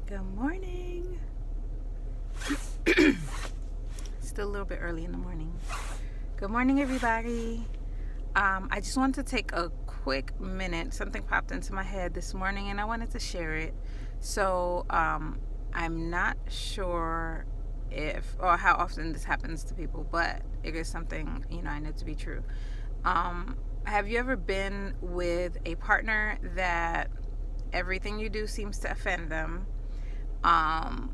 Good morning. Still a little bit early in the morning. Good morning, everybody. I just wanted to take a quick minute. Something popped into my head this morning and I wanted to share it. So, I'm not sure if or how often this happens to people, but it is something, I know to be true. Have you ever been with a partner that everything you do seems to offend them? Um,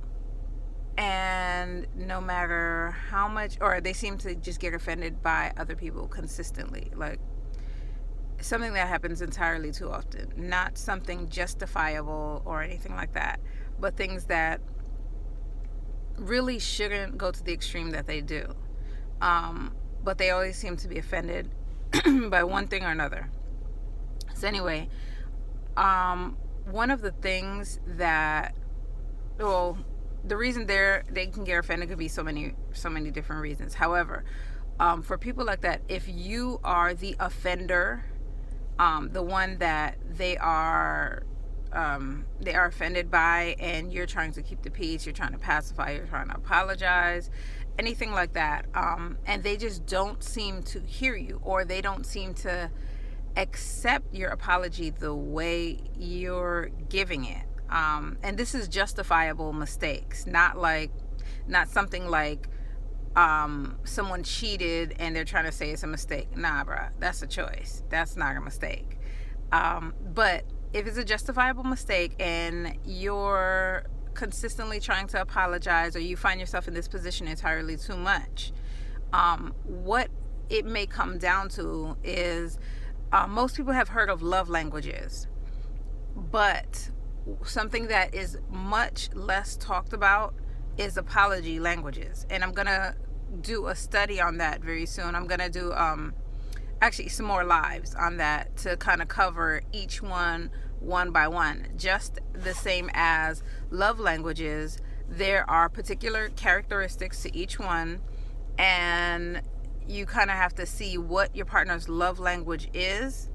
and no matter how much, or they seem to just get offended by other people consistently, like something that happens entirely too often, not something justifiable or anything like that, but things that really shouldn't go to the extreme that they do. But they always seem to be offended by one thing or another. So anyway, one of the things that, well, the reason they can get offended could be so many different reasons. However, for people like that, if you are the offender, the one that they are offended by, and you're trying to keep the peace, you're trying to pacify, you're trying to apologize, anything like that, and they just don't seem to hear you, or they don't seem to accept your apology the way you're giving it. And this is justifiable mistakes, not something like someone cheated and they're trying to say it's a mistake. Nah, bruh, that's a choice. That's not a mistake. But if it's a justifiable mistake and you're consistently trying to apologize, or you find yourself in this position entirely too much, what it may come down to is most people have heard of love languages, but something that is much less talked about is apology languages. And I'm going to do a study on that very soon. I'm going to do actually some more lives on that to kind of cover each one by one. Just the same as love languages, there are particular characteristics to each one, and you kind of have to see what your partner's love language is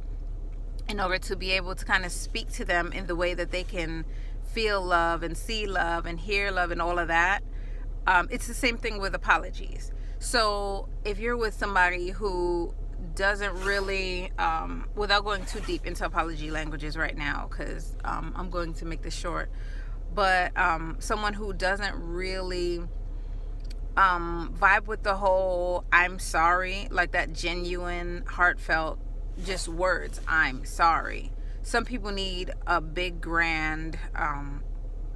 in order to be able to kind of speak to them in the way that they can feel love and see love and hear love and all of that. It's the same thing with apologies. So if you're with somebody who doesn't really, without going too deep into apology languages right now, because I'm going to make this short, but someone who doesn't really vibe with the whole I'm sorry, like that genuine, heartfelt, just words, I'm sorry. Some people need a big, grand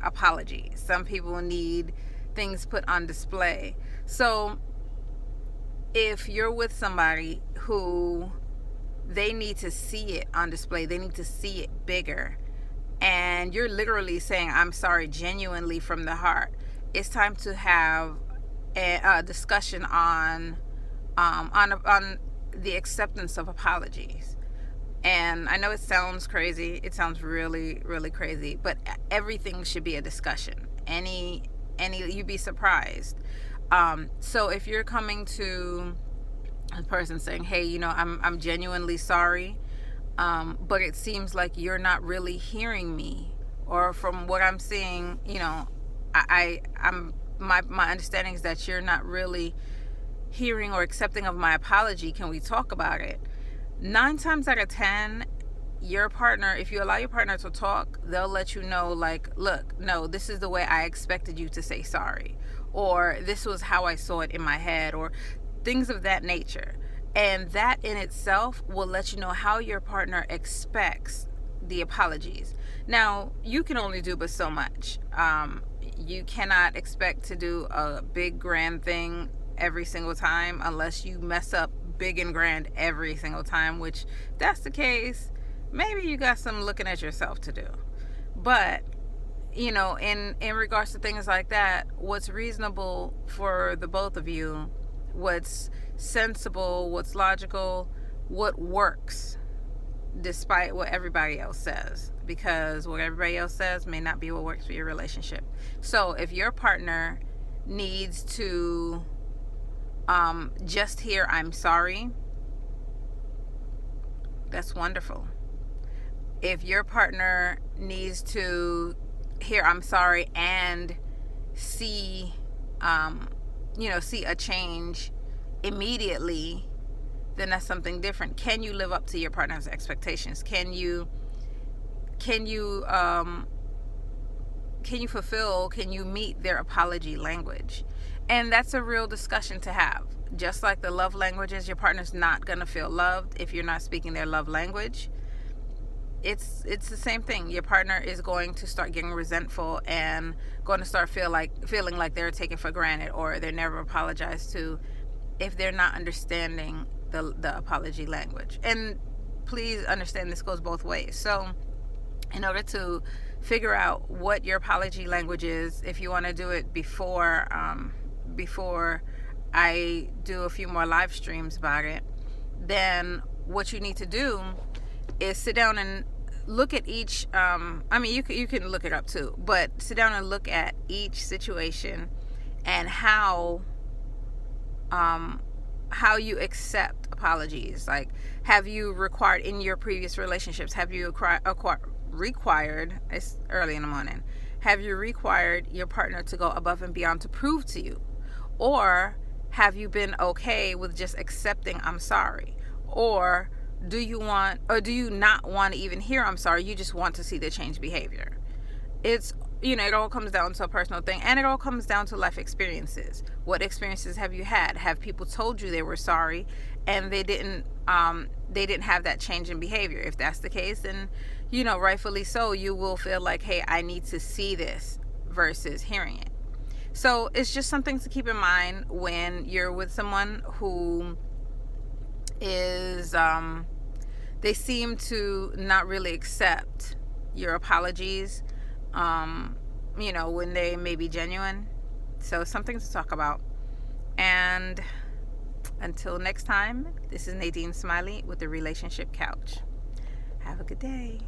apology. Some people need things put on display. So if you're with somebody who they need to see it on display, they need to see it bigger, and you're literally saying I'm sorry genuinely from the heart, it's time to have a discussion on the acceptance of apologies. And I know it sounds crazy. It sounds really, really crazy, but everything should be a discussion. You'd be surprised. So if you're coming to a person saying, hey, I'm genuinely sorry, but it seems like you're not really hearing me, or from what I'm seeing, I'm my understanding is that you're not really hearing or accepting of my apology. Can we talk about it? 9 times out of 10, your partner, if you allow your partner to talk, they'll let you know, like, look, no, this is the way I expected you to say sorry, or this was how I saw it in my head, or things of that nature. And that in itself will let you know how your partner expects the apologies. Now, you can only do but so much. You cannot expect to do a big, grand thing every single time unless you mess up big and grand every single time, which, if that's the case, maybe you got some looking at yourself to do. But in regards to things like that, what's reasonable for the both of you, what's sensible, what's logical, what works, despite what everybody else says, because what everybody else says may not be what works for your relationship. So if your partner needs to just hear I'm sorry, that's wonderful. If your partner needs to hear I'm sorry and see see a change immediately, then that's something different. Can you live up to your partner's expectations? Can you fulfill, can you meet their apology language? And that's a real discussion to have. Just like the love languages, your partner's not going to feel loved if you're not speaking their love language. It's the same thing. Your partner is going to start getting resentful and going to start feeling like they're taken for granted or they're never apologized to if they're not understanding the apology language. And please understand, this goes both ways. So in order to figure out what your apology language is, if you want to do it before I do a few more live streams about it, then what you need to do is sit down and look at each you can look it up too, but sit down and look at each situation and how you accept apologies. Like, have you required in your previous relationships, have you required, it's early in the morning, have you required your partner to go above and beyond to prove to you? Or have you been okay with just accepting I'm sorry? Or do you not want to even hear I'm sorry? You just want to see the change behavior. It all comes down to a personal thing, and it all comes down to life experiences. What experiences have you had? Have people told you they were sorry and they didn't have that change in behavior? If that's the case, then rightfully so, you will feel like, hey, I need to see this versus hearing it. So it's just something to keep in mind when you're with someone who is they seem to not really accept your apologies when they may be genuine. So something to talk about. And until next time, this is Nadine Smiley with the Relationship Couch. Have a good day.